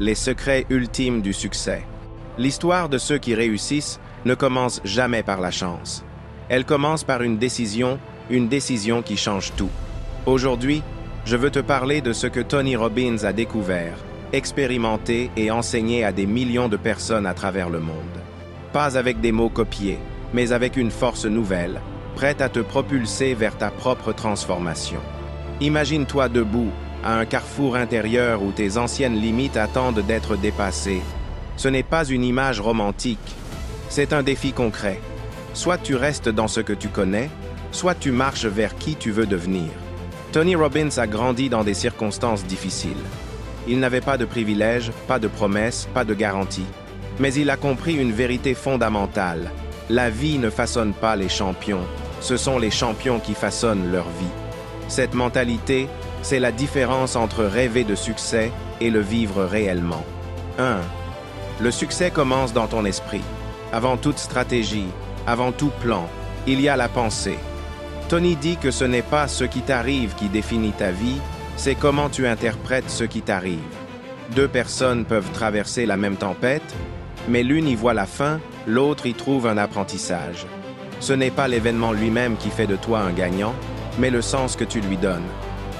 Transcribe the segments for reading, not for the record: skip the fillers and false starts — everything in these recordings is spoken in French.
Les secrets ultimes du succès. L'histoire de ceux qui réussissent ne commence jamais par la chance. Elle commence par une décision qui change tout. Aujourd'hui, je veux te parler de ce que Tony Robbins a découvert, expérimenté et enseigné à des millions de personnes à travers le monde. Pas avec des mots copiés, mais avec une force nouvelle, prête à te propulser vers ta propre transformation. Imagine-toi debout, à un carrefour intérieur où tes anciennes limites attendent d'être dépassées. Ce n'est pas une image romantique, c'est un défi concret. Soit tu restes dans ce que tu connais, soit tu marches vers qui tu veux devenir. Tony Robbins a grandi dans des circonstances difficiles. Il n'avait pas de privilèges, pas de promesses, pas de garanties. Mais il a compris une vérité fondamentale. La vie ne façonne pas les champions, ce sont les champions qui façonnent leur vie. Cette mentalité, c'est la différence entre rêver de succès et le vivre réellement. 1. Le succès commence dans ton esprit. Avant toute stratégie, avant tout plan, il y a la pensée. Tony dit que ce n'est pas ce qui t'arrive qui définit ta vie, c'est comment tu interprètes ce qui t'arrive. Deux personnes peuvent traverser la même tempête, mais l'une y voit la fin, l'autre y trouve un apprentissage. Ce n'est pas l'événement lui-même qui fait de toi un gagnant, mais le sens que tu lui donnes.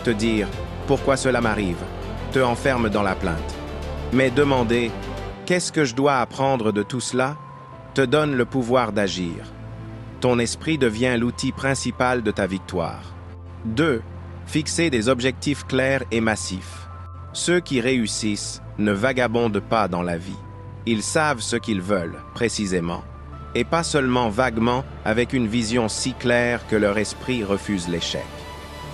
Te dire « Pourquoi cela m'arrive ?» te enferme dans la plainte. Mais demander « Qu'est-ce que je dois apprendre de tout cela ?» te donne le pouvoir d'agir. Ton esprit devient l'outil principal de ta victoire. 2. Fixer des objectifs clairs et massifs. Ceux qui réussissent ne vagabondent pas dans la vie. Ils savent ce qu'ils veulent, précisément. Et pas seulement vaguement, avec une vision si claire que leur esprit refuse l'échec.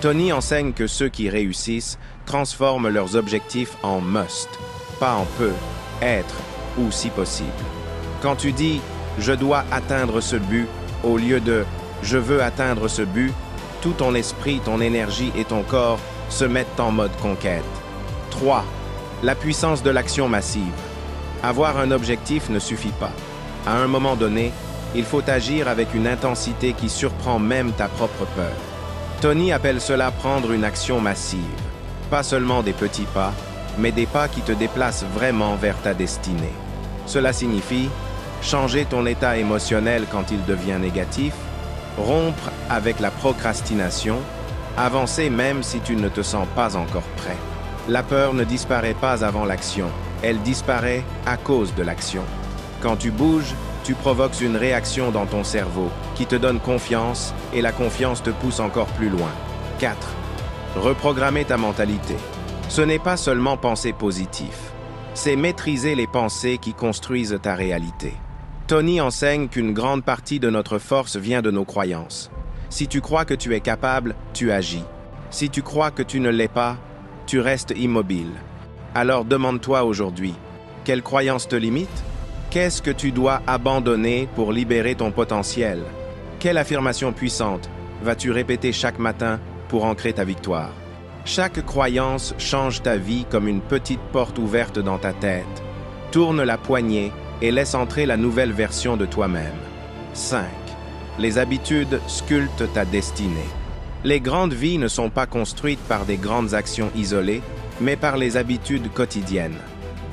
Tony enseigne que ceux qui réussissent transforment leurs objectifs en must, pas en peut, être ou si possible. Quand tu dis « je dois atteindre ce but » au lieu de « je veux atteindre ce but », tout ton esprit, ton énergie et ton corps se mettent en mode conquête. 3. La puissance de l'action massive. Avoir un objectif ne suffit pas. À un moment donné, il faut agir avec une intensité qui surprend même ta propre peur. Tony appelle cela prendre une action massive. Pas seulement des petits pas, mais des pas qui te déplacent vraiment vers ta destinée. Cela signifie changer ton état émotionnel quand il devient négatif, rompre avec la procrastination, avancer même si tu ne te sens pas encore prêt. La peur ne disparaît pas avant l'action, elle disparaît à cause de l'action. Quand tu bouges, tu provoques une réaction dans ton cerveau qui te donne confiance et la confiance te pousse encore plus loin. 4. Reprogrammer ta mentalité. Ce n'est pas seulement penser positif, c'est maîtriser les pensées qui construisent ta réalité. Tony enseigne qu'une grande partie de notre force vient de nos croyances. Si tu crois que tu es capable, tu agis. Si tu crois que tu ne l'es pas, tu restes immobile. Alors demande-toi aujourd'hui, quelle croyance te limite? Qu'est-ce que tu dois abandonner pour libérer ton potentiel? Quelle affirmation puissante vas-tu répéter chaque matin pour ancrer ta victoire? Chaque croyance change ta vie comme une petite porte ouverte dans ta tête. Tourne la poignée et laisse entrer la nouvelle version de toi-même. 5. Les habitudes sculptent ta destinée. Les grandes vies ne sont pas construites par des grandes actions isolées, mais par les habitudes quotidiennes.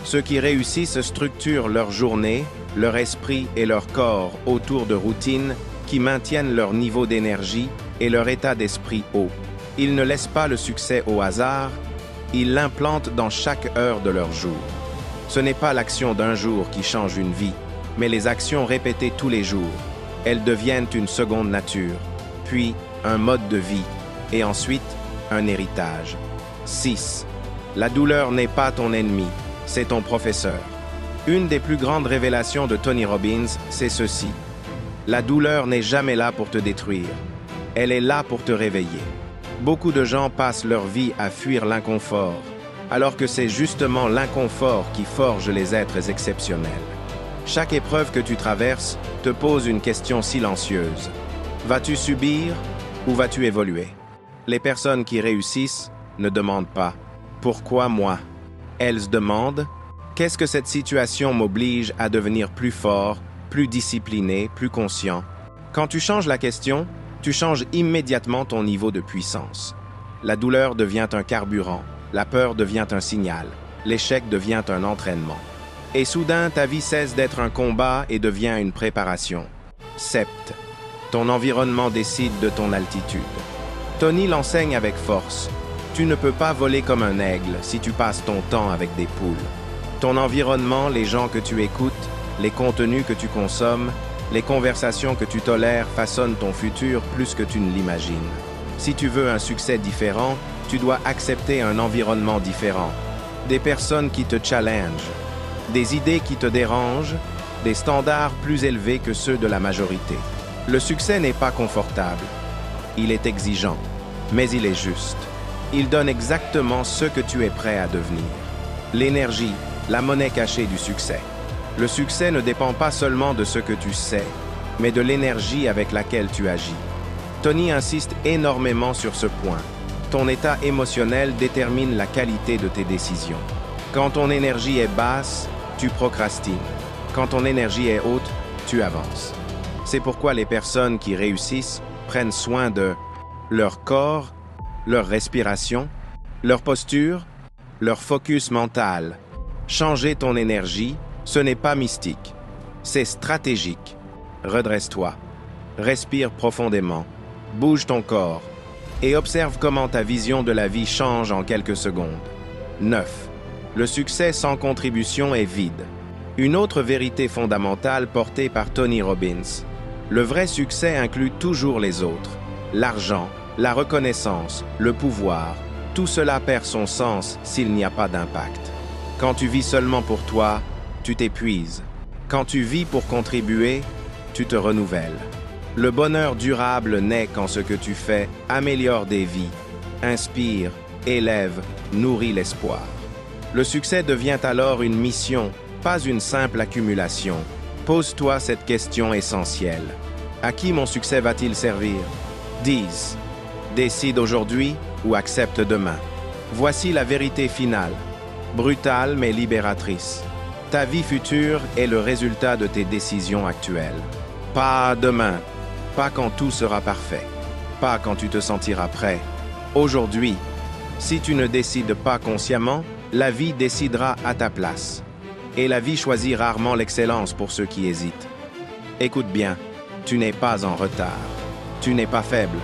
Ceux qui réussissent structurent leur journée, leur esprit et leur corps autour de routines qui maintiennent leur niveau d'énergie et leur état d'esprit haut. Ils ne laissent pas le succès au hasard, ils l'implantent dans chaque heure de leur jour. Ce n'est pas l'action d'un jour qui change une vie, mais les actions répétées tous les jours. Elles deviennent une seconde nature, puis un mode de vie, et ensuite un héritage. 6. La douleur n'est pas ton ennemi, c'est ton professeur. Une des plus grandes révélations de Tony Robbins, c'est ceci. La douleur n'est jamais là pour te détruire. Elle est là pour te réveiller. Beaucoup de gens passent leur vie à fuir l'inconfort, alors que c'est justement l'inconfort qui forge les êtres exceptionnels. Chaque épreuve que tu traverses te pose une question silencieuse. Vas-tu subir ou vas-tu évoluer? Les personnes qui réussissent ne demandent pas « Pourquoi moi ?» Elles se demandent « Qu'est-ce que cette situation m'oblige à devenir plus fort, plus discipliné, plus conscient ?» Quand tu changes la question, tu changes immédiatement ton niveau de puissance. La douleur devient un carburant, la peur devient un signal. l'échec devient un entraînement. Et soudain, ta vie cesse d'être un combat et devient une préparation. Sept. Ton environnement décide de ton altitude. Tony l'enseigne avec force. Tu ne peux pas voler comme un aigle si tu passes ton temps avec des poules. Ton environnement, les gens que tu écoutes, les contenus que tu consommes, les conversations que tu tolères façonnent ton futur plus que tu ne l'imagines. Si tu veux un succès différent, tu dois accepter un environnement différent. Des personnes qui te challengent, des idées qui te dérangent, des standards plus élevés que ceux de la majorité. Le succès n'est pas confortable. Il est exigeant, mais il est juste. Il donne exactement ce que tu es prêt à devenir. L'énergie, la monnaie cachée du succès. Le succès ne dépend pas seulement de ce que tu sais, mais de l'énergie avec laquelle tu agis. Tony insiste énormément sur ce point. Ton état émotionnel détermine la qualité de tes décisions. Quand ton énergie est basse, tu procrastines. Quand ton énergie est haute, tu avances. C'est pourquoi les personnes qui réussissent prennent soin de leur corps, leur respiration, leur posture, leur focus mental. Changer ton énergie, ce n'est pas mystique, c'est stratégique. Redresse-toi, respire profondément, bouge ton corps et observe comment ta vision de la vie change en quelques secondes. 9. Le succès sans contribution est vide. Une autre vérité fondamentale portée par Tony Robbins. Le vrai succès inclut toujours les autres. L'argent, la reconnaissance, le pouvoir, tout cela perd son sens s'il n'y a pas d'impact. Quand tu vis seulement pour toi, tu t'épuises. Quand tu vis pour contribuer, tu te renouvelles. Le bonheur durable naît quand ce que tu fais améliore des vies, inspire, élève, nourrit l'espoir. Le succès devient alors une mission, pas une simple accumulation. Pose-toi cette question essentielle. À qui mon succès va-t-il servir? 10. Décide aujourd'hui ou accepte demain. Voici la vérité finale. Brutale mais libératrice. Ta vie future est le résultat de tes décisions actuelles. Pas demain, pas quand tout sera parfait, pas quand tu te sentiras prêt. Aujourd'hui, si tu ne décides pas consciemment, la vie décidera à ta place. Et la vie choisit rarement l'excellence pour ceux qui hésitent. Écoute bien, tu n'es pas en retard. Tu n'es pas faible.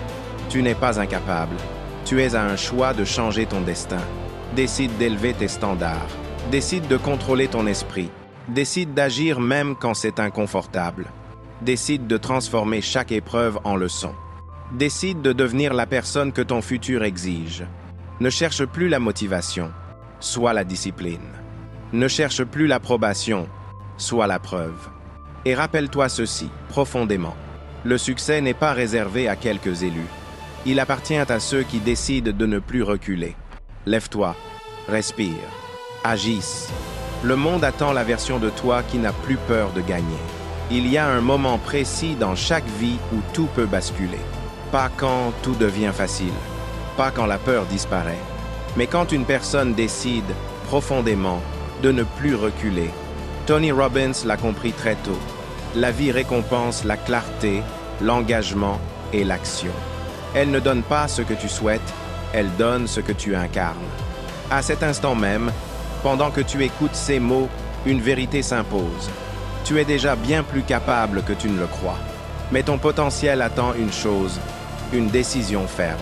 Tu n'es pas incapable. Tu es à un choix de changer ton destin. Décide d'élever tes standards. Décide de contrôler ton esprit. Décide d'agir même quand c'est inconfortable. Décide de transformer chaque épreuve en leçon. Décide de devenir la personne que ton futur exige. Ne cherche plus la motivation, sois la discipline. Ne cherche plus l'approbation, sois la preuve. Et rappelle-toi ceci, profondément. Le succès n'est pas réservé à quelques élus. Il appartient à ceux qui décident de ne plus reculer. Lève-toi, respire, agisse. Le monde attend la version de toi qui n'a plus peur de gagner. Il y a un moment précis dans chaque vie où tout peut basculer. Pas quand tout devient facile, pas quand la peur disparaît, mais quand une personne décide, profondément, de ne plus reculer. Tony Robbins l'a compris très tôt. La vie récompense la clarté, l'engagement et l'action. Elle ne donne pas ce que tu souhaites, elle donne ce que tu incarnes. À cet instant même, pendant que tu écoutes ces mots, une vérité s'impose. Tu es déjà bien plus capable que tu ne le crois. Mais ton potentiel attend une chose, une décision ferme.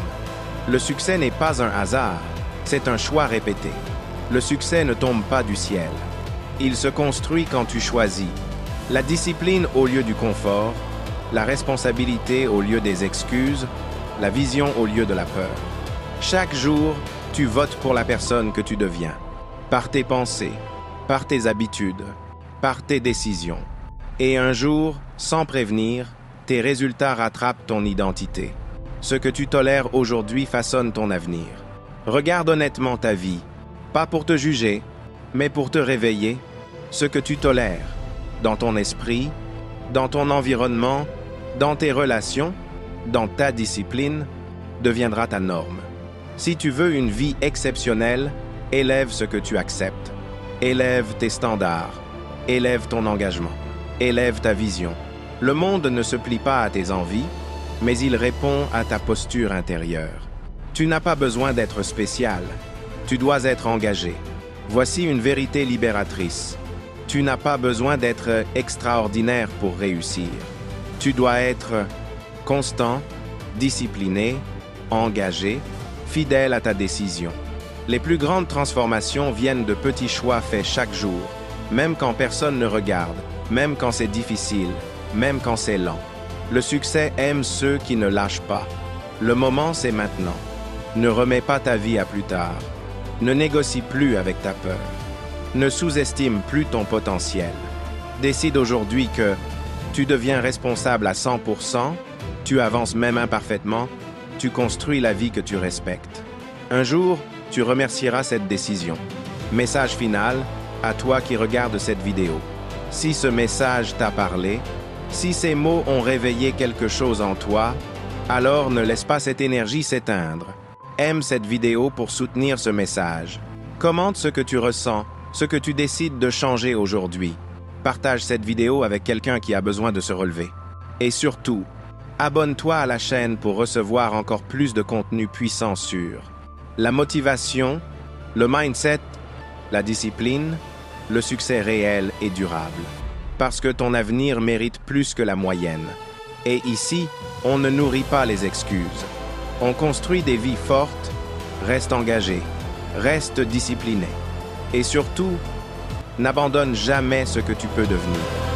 Le succès n'est pas un hasard, c'est un choix répété. Le succès ne tombe pas du ciel. Il se construit quand tu choisis. La discipline au lieu du confort, la responsabilité au lieu des excuses, la vision au lieu de la peur. Chaque jour, tu votes pour la personne que tu deviens. Par tes pensées, par tes habitudes, par tes décisions. Et un jour, sans prévenir, tes résultats rattrapent ton identité. Ce que tu tolères aujourd'hui façonne ton avenir. Regarde honnêtement ta vie, pas pour te juger, mais pour te réveiller. Ce que tu tolères, dans ton esprit, dans ton environnement, dans tes relations, dans ta discipline, deviendra ta norme. Si tu veux une vie exceptionnelle, élève ce que tu acceptes. Élève tes standards. Élève ton engagement. Élève ta vision. Le monde ne se plie pas à tes envies, mais il répond à ta posture intérieure. Tu n'as pas besoin d'être spécial. Tu dois être engagé. Voici une vérité libératrice. Tu n'as pas besoin d'être extraordinaire pour réussir. Tu dois être constant, discipliné, engagé, fidèle à ta décision. Les plus grandes transformations viennent de petits choix faits chaque jour, même quand personne ne regarde, même quand c'est difficile, même quand c'est lent. Le succès aime ceux qui ne lâchent pas. Le moment, c'est maintenant. Ne remets pas ta vie à plus tard. Ne négocie plus avec ta peur. Ne sous-estime plus ton potentiel. Décide aujourd'hui que tu deviens responsable à 100%, tu avances même imparfaitement, tu construis la vie que tu respectes. Un jour, tu remercieras cette décision. Message final, à toi qui regardes cette vidéo. Si ce message t'a parlé, si ces mots ont réveillé quelque chose en toi, alors ne laisse pas cette énergie s'éteindre. Aime cette vidéo pour soutenir ce message. Commente ce que tu ressens, ce que tu décides de changer aujourd'hui. Partage cette vidéo avec quelqu'un qui a besoin de se relever. Et surtout, abonne-toi à la chaîne pour recevoir encore plus de contenu puissant sur la motivation, le mindset, la discipline, le succès réel et durable. Parce que ton avenir mérite plus que la moyenne. Et ici, on ne nourrit pas les excuses. On construit des vies fortes, reste engagé, reste discipliné. Et surtout, n'abandonne jamais ce que tu peux devenir.